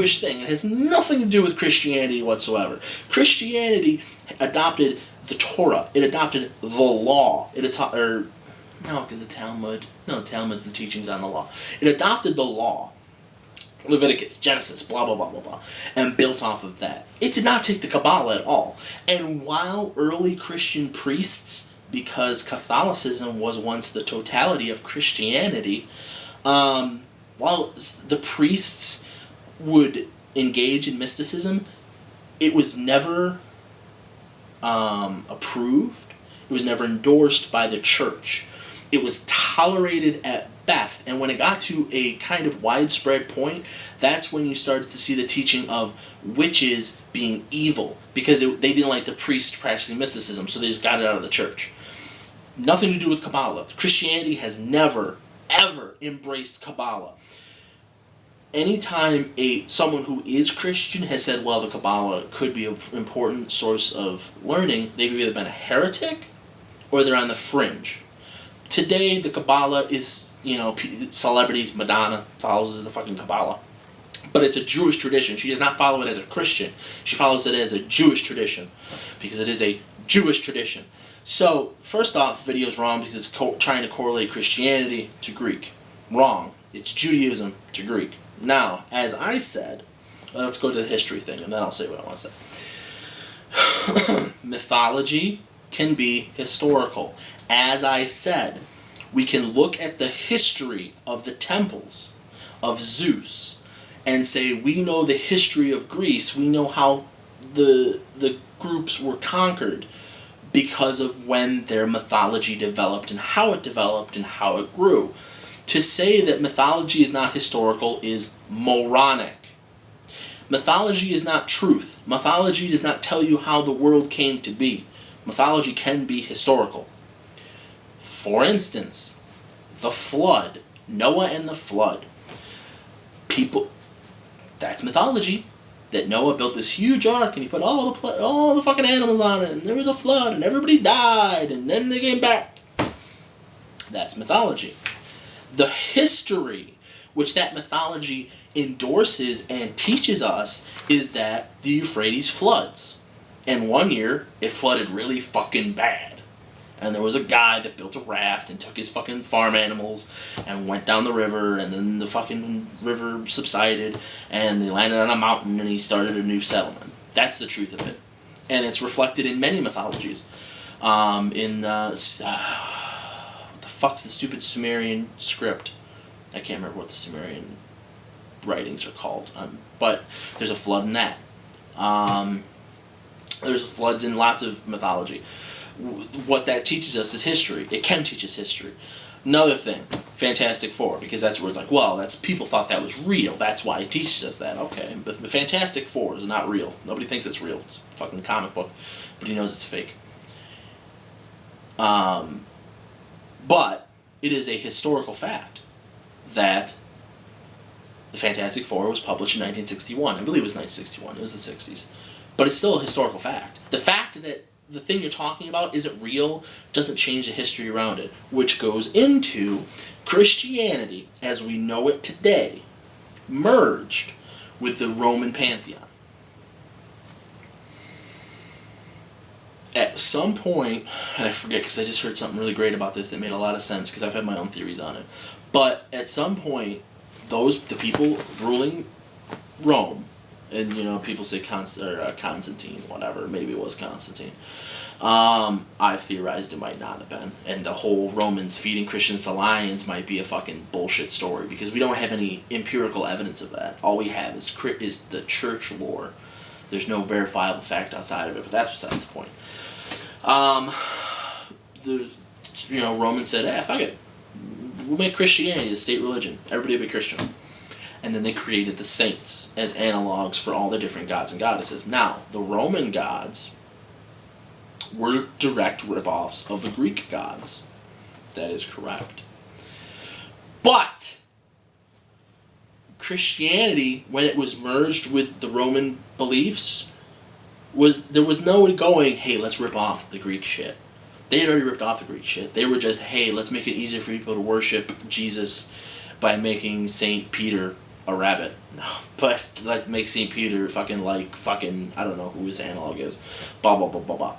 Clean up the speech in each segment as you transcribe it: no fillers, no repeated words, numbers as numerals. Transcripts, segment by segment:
Jewish thing. It has nothing to do with Christianity whatsoever. Christianity adopted the Torah. It adopted the law. Because the Talmud. No, the Talmud's the teachings on the law. It adopted the law. Leviticus, Genesis, blah, blah, blah, blah, blah, and built off of that. It did not take the Kabbalah at all. And while early Christian priests, because Catholicism was once the totality of Christianity, while the priests would engage in mysticism, it was never approved. It was never endorsed by the church. It was tolerated at best. And when it got to a kind of widespread point, that's when you started to see the teaching of witches being evil, because they didn't like the priests practicing mysticism, so they just got it out of the church. Nothing to do with Kabbalah. Christianity has never, ever embraced Kabbalah. Anytime someone who is Christian has said, well, the Kabbalah could be an important source of learning, they've either been a heretic or they're on the fringe. Today, the Kabbalah is, celebrities, Madonna follows the fucking Kabbalah. But it's a Jewish tradition. She does not follow it as a Christian. She follows it as a Jewish tradition, because it is a Jewish tradition. So, first off, the video is wrong because it's trying to correlate Christianity to Greek. Wrong. It's Judaism to Greek. Now, as I said, let's go to the history thing, and then I'll say what I want to say. Mythology can be historical. As I said, we can look at the history of the temples of Zeus and say we know the history of Greece. We know how the groups were conquered because of when their mythology developed and how it developed and how it grew. To say that mythology is not historical is moronic. Mythology is not truth. Mythology does not tell you how the world came to be. Mythology can be historical. For instance, the flood. Noah and the flood. That's mythology. That Noah built this huge ark and he put all the fucking animals on it, and there was a flood and everybody died and then they came back. That's mythology. The history which that mythology endorses and teaches us is that the Euphrates floods. And one year, it flooded really fucking bad. And there was a guy that built a raft and took his fucking farm animals and went down the river, and then the fucking river subsided and they landed on a mountain and he started a new settlement. That's the truth of it. And it's reflected in many mythologies. What the fuck's the stupid Sumerian script? I can't remember what the Sumerian writings are called. But there's a flood in that. There's floods in lots of mythology. What that teaches us is history. It can teach us history. Another thing, Fantastic Four, because that's where it's like, well, people thought that was real. That's why it teaches us that. Okay, but the Fantastic Four is not real. Nobody thinks it's real. It's a fucking comic book, but he knows it's fake. But it is a historical fact that the Fantastic Four was published in 1961. I believe it was 1961. It was the 60s. But it's still a historical fact. The fact that the thing you're talking about isn't real doesn't change the history around it, which goes into Christianity as we know it today merged with the Roman pantheon. At some point, and I forget because I just heard something really great about this that made a lot of sense because I've had my own theories on it, but at some point, the people ruling Rome, and people say Constantine, whatever, maybe it was Constantine. I've theorized it might not have been, and the whole Romans feeding Christians to lions might be a fucking bullshit story because we don't have any empirical evidence of that. All we have is the church lore. There's no verifiable fact outside of it, but that's besides the point. Romans said, fuck it, we'll make Christianity the state religion. Everybody will be Christian. And then they created the saints as analogs for all the different gods and goddesses. Now, the Roman gods were direct rip-offs of the Greek gods. That is correct. But Christianity, when it was merged with the Roman beliefs, there was no going, hey, let's rip off the Greek shit. They had already ripped off the Greek shit. They were just, hey, let's make it easier for people to worship Jesus by making St. Peter a rabbit. No, but like make St. Peter fucking I don't know who his analog is. Blah blah blah blah blah.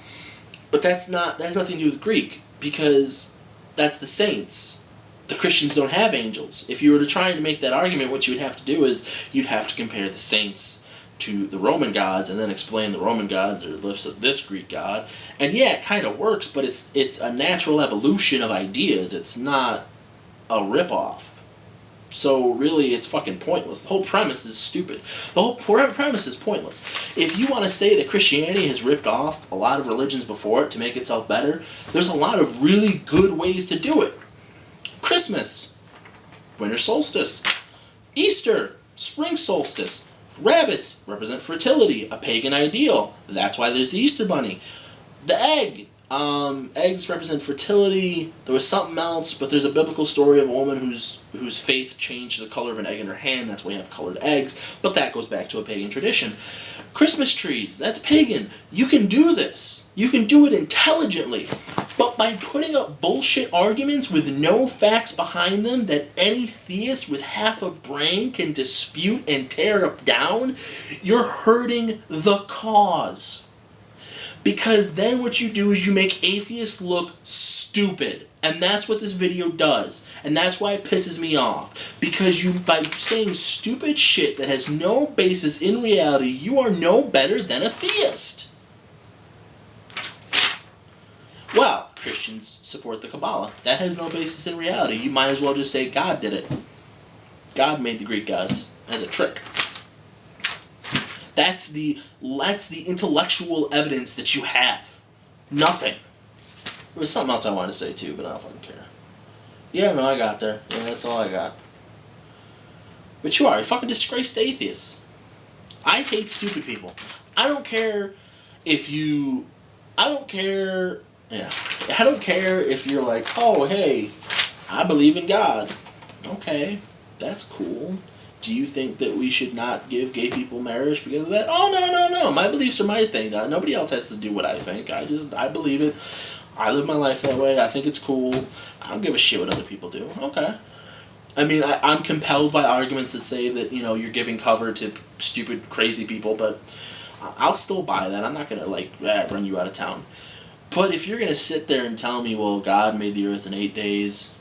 But that has nothing to do with Greek, because that's the saints. The Christians don't have angels. If you were to try to make that argument, what you would have to do is you'd have to compare the saints to the Roman gods and then explain the Roman gods are lifts of this Greek god. And yeah, it kind of works, but it's a natural evolution of ideas. It's not a ripoff. So really, it's fucking pointless. The whole premise is stupid. The whole premise is pointless. If you want to say that Christianity has ripped off a lot of religions before it to make itself better, there's a lot of really good ways to do it. Christmas, winter solstice, Easter, spring solstice. Rabbits represent fertility, a pagan ideal. That's why there's the Easter bunny. The egg. Eggs represent fertility. There was something else, but there's a biblical story of a woman whose faith changed the color of an egg in her hand. That's why you have colored eggs. But that goes back to a pagan tradition. Christmas trees, that's pagan. You can do this. You can do it intelligently. But by putting up bullshit arguments with no facts behind them that any theist with half a brain can dispute and tear up down, you're hurting the cause. Because then what you do is you make atheists look stupid. And that's what this video does. And that's why it pisses me off. Because by saying stupid shit that has no basis in reality, you are no better than a theist. Well, Christians support the Kabbalah. That has no basis in reality. You might as well just say God did it. God made the Greek gods as a trick. That's the intellectual evidence that you have. Nothing. There was something else I wanted to say too, but I don't fucking care. Yeah, no, I got there. Yeah, that's all I got. But you are a fucking disgraced atheist. I hate stupid people. I don't care if you... I don't care if you're like, oh, hey, I believe in God. Okay, that's cool. Do you think that we should not give gay people marriage because of that? Oh, no. My beliefs are my thing. Nobody else has to do what I think. I believe it. I live my life that way. I think it's cool. I don't give a shit what other people do. Okay. I mean, I'm compelled by arguments that say that, you're giving cover to stupid, crazy people, but I'll still buy that. I'm not going to, run you out of town. But if you're going to sit there and tell me, well, God made the earth in 8 days...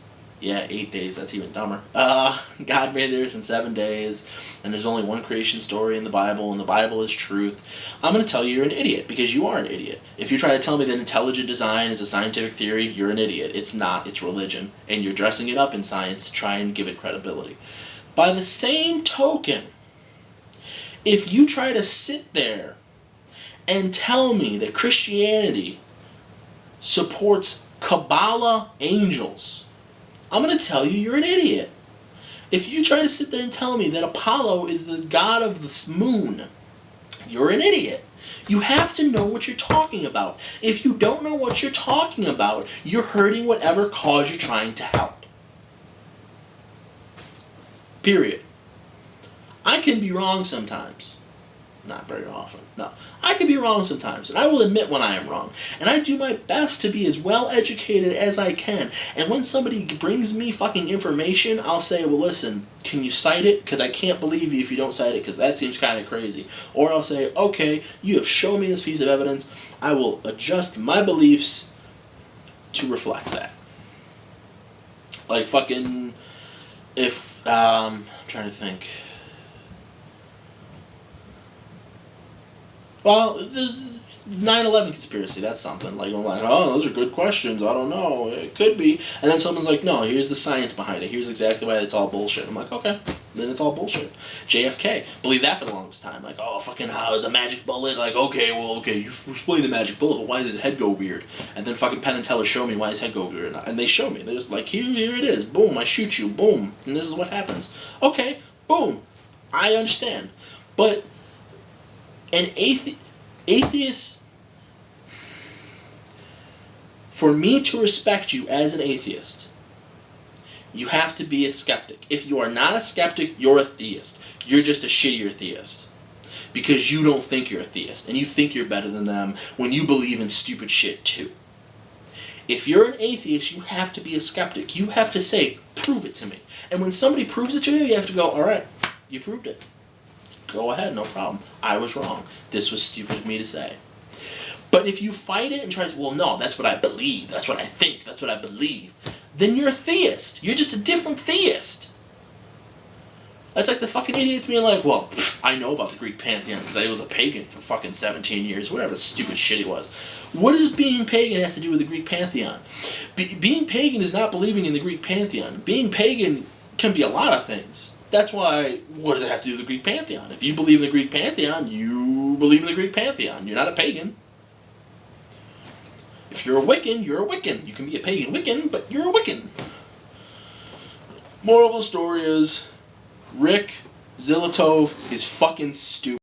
Yeah, 8 days, that's even dumber. God made the earth in 7 days, and there's only one creation story in the Bible, and the Bible is truth. I'm going to tell you you're an idiot, because you are an idiot. If you try to tell me that intelligent design is a scientific theory, you're an idiot. It's not, it's religion. And you're dressing it up in science to try and give it credibility. By the same token, if you try to sit there and tell me that Christianity supports Kabbalah angels, I'm going to tell you you're an idiot. If you try to sit there and tell me that Apollo is the god of the moon, you're an idiot. You have to know what you're talking about. If you don't know what you're talking about, you're hurting whatever cause you're trying to help. Period. I can be wrong sometimes. Not very often. No. I can be wrong sometimes, and I will admit when I am wrong. And I do my best to be as well educated as I can. And when somebody brings me fucking information, I'll say, well, listen, can you cite it? Because I can't believe you if you don't cite it, because that seems kind of crazy. Or I'll say, okay, you have shown me this piece of evidence. I will adjust my beliefs to reflect that. Like fucking, if, I'm trying to think. Well, the 9/11 conspiracy, that's something. Like, I'm like, oh, those are good questions. I don't know. It could be. And then someone's like, no, here's the science behind it. Here's exactly why it's all bullshit. I'm like, okay. Then it's all bullshit. JFK. Believe that for the longest time. Like, oh, fucking the magic bullet. Like, okay, you explain the magic bullet, but why does his head go weird? And then fucking Penn and Teller show me why his head go weird. And they show me. They're just like, here it is. Boom, I shoot you. Boom. And this is what happens. Okay, boom. I understand. But... an atheist, for me to respect you as an atheist, you have to be a skeptic. If you are not a skeptic, you're a theist. You're just a shittier theist. Because you don't think you're a theist, and you think you're better than them when you believe in stupid shit too. If you're an atheist, you have to be a skeptic. You have to say, prove it to me. And when somebody proves it to you, you have to go, alright, You proved it. Go ahead, no problem. I was wrong. This was stupid of me to say. But if you fight it and try to, well, no, that's what I believe, that's what I think, that's what I believe, then you're a theist. You're just a different theist. That's like the fucking idiots being like, well, I know about the Greek pantheon because I was a pagan for fucking 17 years, whatever stupid shit he was. What does being pagan have to do with the Greek pantheon? Being pagan is not believing in the Greek pantheon. Being pagan can be a lot of things. That's why, what does it have to do with the Greek pantheon? If you believe in the Greek pantheon, you believe in the Greek pantheon. You're not a pagan. If you're a Wiccan, you're a Wiccan. You can be a pagan Wiccan, but you're a Wiccan. Moral of the story is, Rick Zilitov is fucking stupid.